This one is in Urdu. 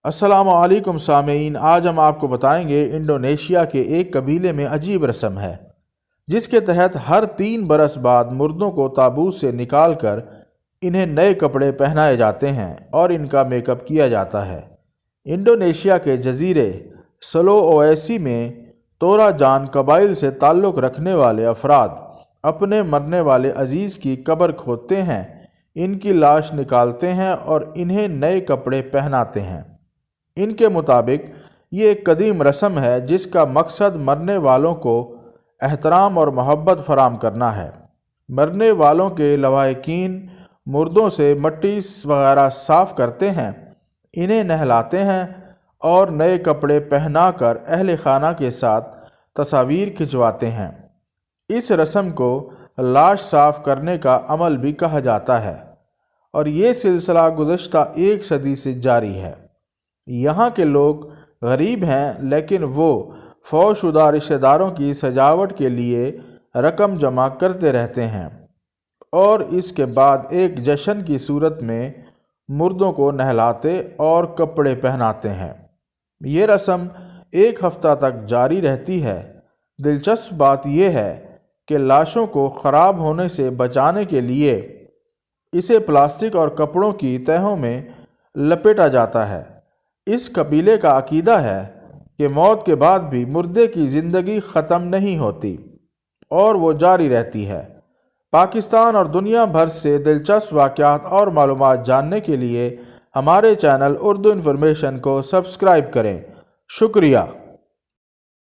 السلام علیکم سامعین، آج ہم آپ کو بتائیں گے انڈونیشیا کے ایک قبیلے میں عجیب رسم ہے جس کے تحت ہر 3 برس بعد مردوں کو تابوت سے نکال کر انہیں نئے کپڑے پہنائے جاتے ہیں اور ان کا میک اپ کیا جاتا ہے۔ انڈونیشیا کے جزیرے سلوویسی میں تورا جان قبائل سے تعلق رکھنے والے افراد اپنے مرنے والے عزیز کی قبر کھودتے ہیں، ان کی لاش نکالتے ہیں اور انہیں نئے کپڑے پہناتے ہیں۔ ان کے مطابق یہ ایک قدیم رسم ہے جس کا مقصد مرنے والوں کو احترام اور محبت فراہم کرنا ہے۔ مرنے والوں کے لواحقین مردوں سے مٹی وغیرہ صاف کرتے ہیں، انہیں نہلاتے ہیں اور نئے کپڑے پہنا کر اہل خانہ کے ساتھ تصاویر کھنچواتے ہیں۔ اس رسم کو لاش صاف کرنے کا عمل بھی کہا جاتا ہے اور یہ سلسلہ گزشتہ 1 صدی سے جاری ہے۔ یہاں کے لوگ غریب ہیں لیکن وہ فوت شدہ رشتہ داروں کی سجاوٹ کے لیے رقم جمع کرتے رہتے ہیں اور اس کے بعد ایک جشن کی صورت میں مردوں کو نہلاتے اور کپڑے پہناتے ہیں۔ یہ رسم 1 ہفتہ تک جاری رہتی ہے۔ دلچسپ بات یہ ہے کہ لاشوں کو خراب ہونے سے بچانے کے لیے اسے پلاسٹک اور کپڑوں کی تہوں میں لپیٹا جاتا ہے۔ اس قبیلے کا عقیدہ ہے کہ موت کے بعد بھی مردے کی زندگی ختم نہیں ہوتی اور وہ جاری رہتی ہے۔ پاکستان اور دنیا بھر سے دلچسپ واقعات اور معلومات جاننے کے لیے ہمارے چینل اردو انفارمیشن کو سبسکرائب کریں۔ شکریہ۔